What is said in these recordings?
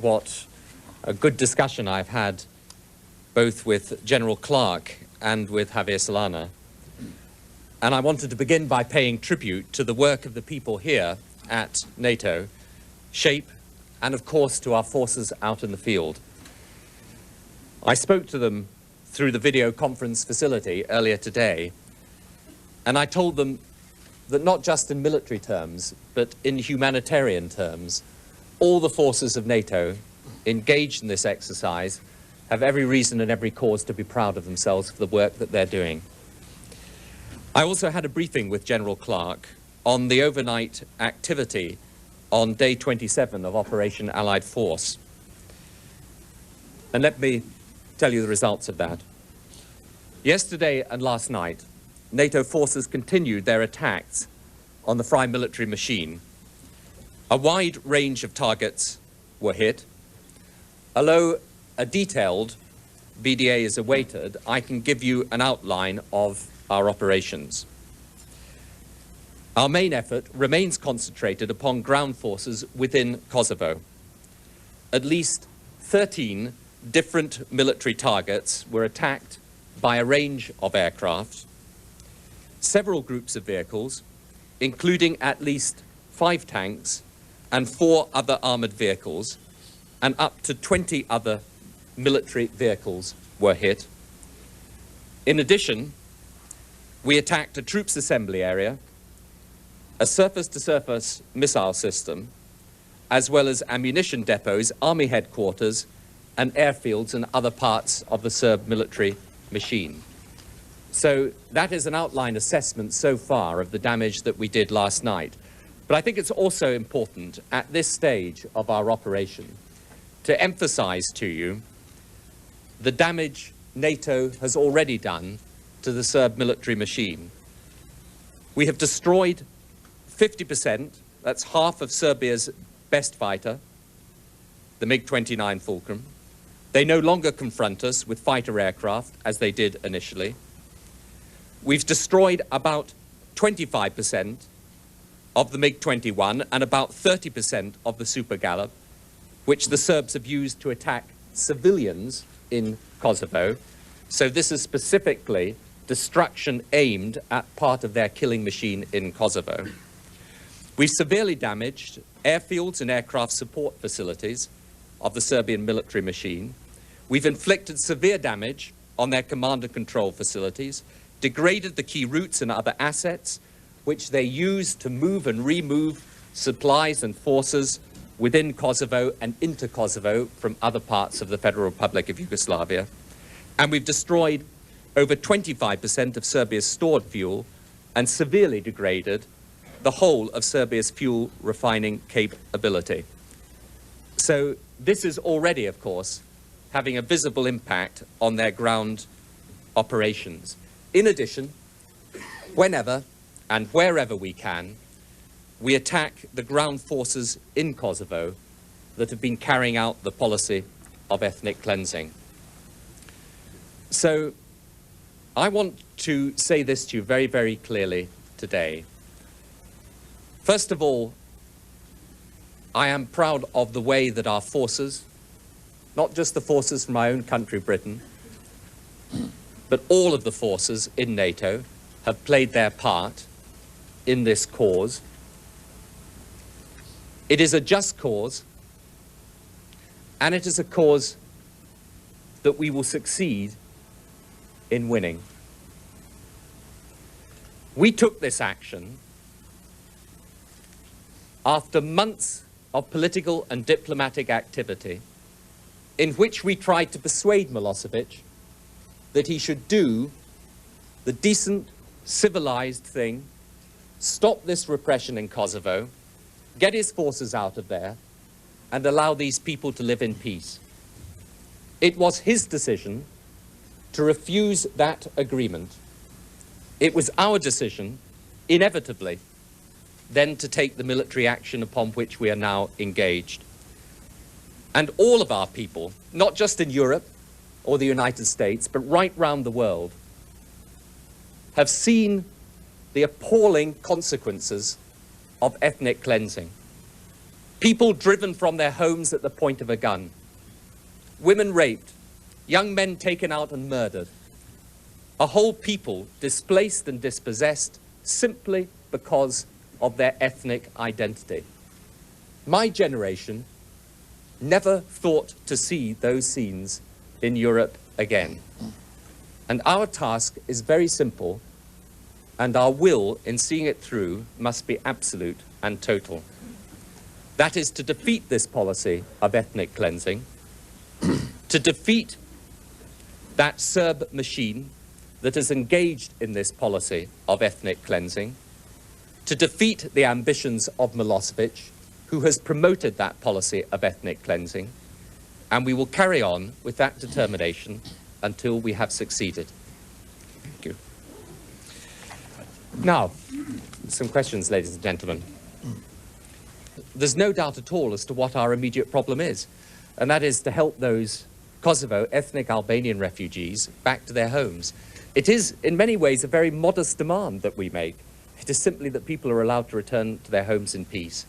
what a good discussion I've had both with General Clark and with Javier Solana. And I wanted to begin by paying tribute to the work of the people here at NATO, SHAPE, and of course to our forces out in the field. I spoke to them through the video conference facility earlier today, and I told them that not just in military terms, but in humanitarian terms, all the forces of NATO engaged in this exercise have every reason and every cause to be proud of themselves for the work that they're doing. I also had a briefing with General Clark on the overnight activity on day 27 of Operation Allied Force. And let me tell you the results of that. Yesterday and last night, NATO forces continued their attacks on the Frye military machine. A wide range of targets were hit. Although a detailed BDA is awaited, I can give you an outline of our operations. Our main effort remains concentrated upon ground forces within Kosovo. At least 13 different military targets were attacked by a range of aircraft. Several groups of vehicles, including at least 5 tanks and 4 other armored vehicles, and up to 20 other military vehicles were hit. In addition, we attacked a troops assembly area, a surface-to-surface missile system, as well as ammunition depots, army headquarters, and airfields and other parts of the Serb military machine. So that is an outline assessment so far of the damage that we did last night. But I think it's also important at this stage of our operation to emphasize to you the damage NATO has already done to the Serb military machine. We have destroyed 50%, that's half of Serbia's best fighter, the MiG-29 Fulcrum. They no longer confront us with fighter aircraft as they did initially. We've destroyed about 25% of the MiG-21 and about 30% of the Super Gallop, which the Serbs have used to attack civilians in Kosovo. So this is specifically destruction aimed at part of their killing machine in Kosovo. We've severely damaged airfields and aircraft support facilities of the Serbian military machine. We've inflicted severe damage on their command and control facilities, degraded the key routes and other assets which they use to move and remove supplies and forces within Kosovo and into Kosovo from other parts of the Federal Republic of Yugoslavia. And we've destroyed over 25% of Serbia's stored fuel and severely degraded the whole of Serbia's fuel refining capability. So this is already, of course, having a visible impact on their ground operations. In addition, whenever and wherever we can, we attack the ground forces in Kosovo that have been carrying out the policy of ethnic cleansing. So I want to say this to you very, very clearly today. First of all, I am proud of the way that our forces, not just the forces from my own country, Britain, but all of the forces in NATO have played their part in this cause. It is a just cause, and it is a cause that we will succeed in winning. We took this action after months of political and diplomatic activity in which we tried to persuade Milosevic that he should do the decent, civilized thing, stop this repression in Kosovo, get his forces out of there, and allow these people to live in peace. It was his decision to refuse that agreement. It was our decision, inevitably, then to take the military action upon which we are now engaged. And all of our people, not just in Europe or the United States, but right round the world, have seen the appalling consequences of ethnic cleansing. People driven from their homes at the point of a gun. Women raped. Young men taken out and murdered. A whole people displaced and dispossessed simply because of their ethnic identity. My generation never thought to see those scenes in Europe again. And our task is very simple, and our will in seeing it through must be absolute and total. That is to defeat this policy of ethnic cleansing, to defeat that Serb machine that is engaged in this policy of ethnic cleansing, to defeat the ambitions of Milosevic, who has promoted that policy of ethnic cleansing, and we will carry on with that determination until we have succeeded. Thank you. Now, some questions, ladies and gentlemen. There's no doubt at all as to what our immediate problem is, and that is to help those Kosovo ethnic Albanian refugees back to their homes. It is, in many ways, a very modest demand that we make. It is simply that people are allowed to return to their homes in peace.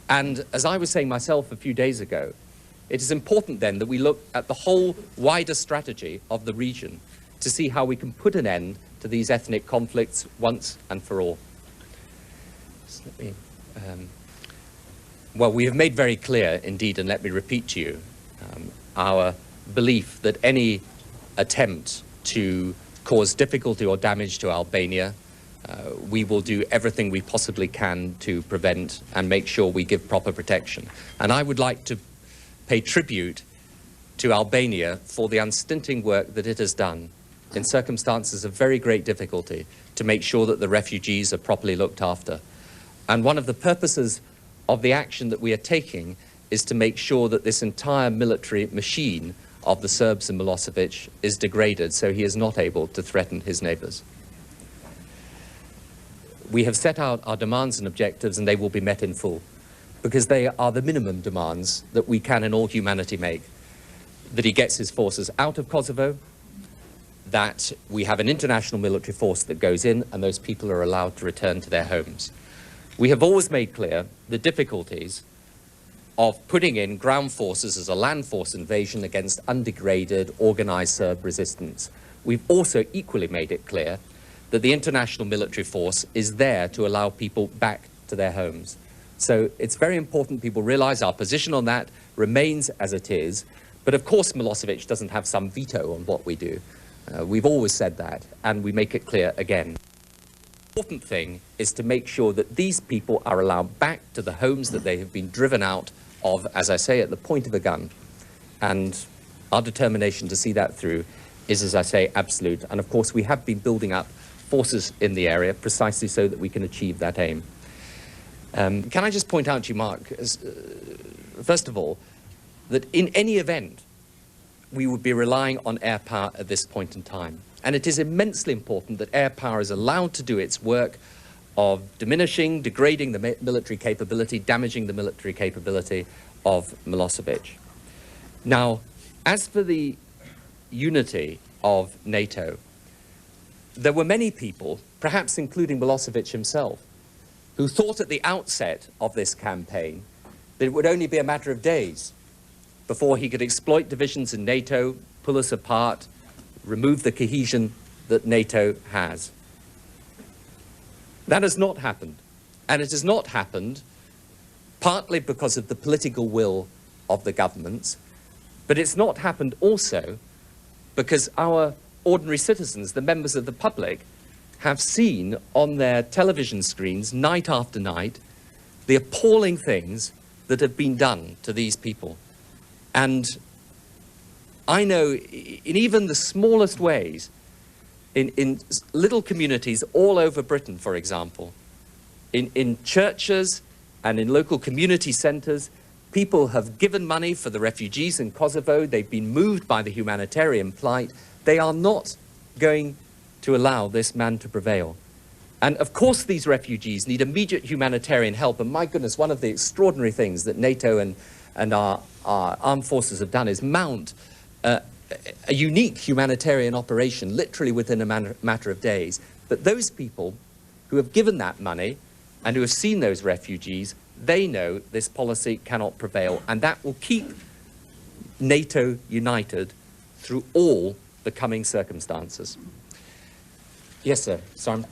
And as I was saying myself a few days ago, it is important then that we look at the whole wider strategy of the region to see how we can put an end to these ethnic conflicts once and for all. Just let me, well, we have made very clear, indeed, and let me repeat to you, our belief that any attempt to cause difficulty or damage to Albania, we will do everything we possibly can to prevent and make sure we give proper protection. And I would like to pay tribute to Albania for the unstinting work that it has done in circumstances of very great difficulty to make sure that the refugees are properly looked after. And one of the purposes of the action that we are taking is to make sure that this entire military machine of the Serbs and Milosevic is degraded so he is not able to threaten his neighbors. We have set out our demands and objectives, and they will be met in full, because they are the minimum demands that we can in all humanity make. That he gets his forces out of Kosovo, that we have an international military force that goes in, and those people are allowed to return to their homes. We have always made clear the difficulties of putting in ground forces as a land force invasion against undegraded, organized Serb resistance. We've also equally made it clear that the international military force is there to allow people back to their homes. So it's very important people realize our position on that remains as it is. But of course, Milosevic doesn't have some veto on what we do. We've always said that, and we make it clear again. The important thing is to make sure that these people are allowed back to the homes that they have been driven out of, as I say, at the point of a gun. And our determination to see that through is, as I say, absolute. And of course, we have been building up forces in the area precisely so that we can achieve that aim. Can I just point out to you, Mark, first of all, that in any event, we would be relying on air power at this point in time. And it is immensely important that air power is allowed to do its work of diminishing, degrading the military capability, damaging the military capability of Milosevic. Now, as for the unity of NATO, there were many people, perhaps including Milosevic himself, who thought at the outset of this campaign that it would only be a matter of days before he could exploit divisions in NATO, pull us apart, remove the cohesion that NATO has. That has not happened. And it has not happened partly because of the political will of the governments, but it's not happened also because our ordinary citizens, the members of the public, have seen on their television screens night after night the appalling things that have been done to these people. And I know in even the smallest ways, in little communities all over Britain, for example, in churches and in local community centres, people have given money for the refugees in Kosovo. They've been moved by the humanitarian plight. They are not going to allow this man to prevail. And of course these refugees need immediate humanitarian help. And my goodness, one of the extraordinary things that NATO and our armed forces have done is mount a unique humanitarian operation, literally within a matter of days. But those people who have given that money and who have seen those refugees, they know this policy cannot prevail, and that will keep NATO united through all the coming circumstances. Yes, sir. Sorry.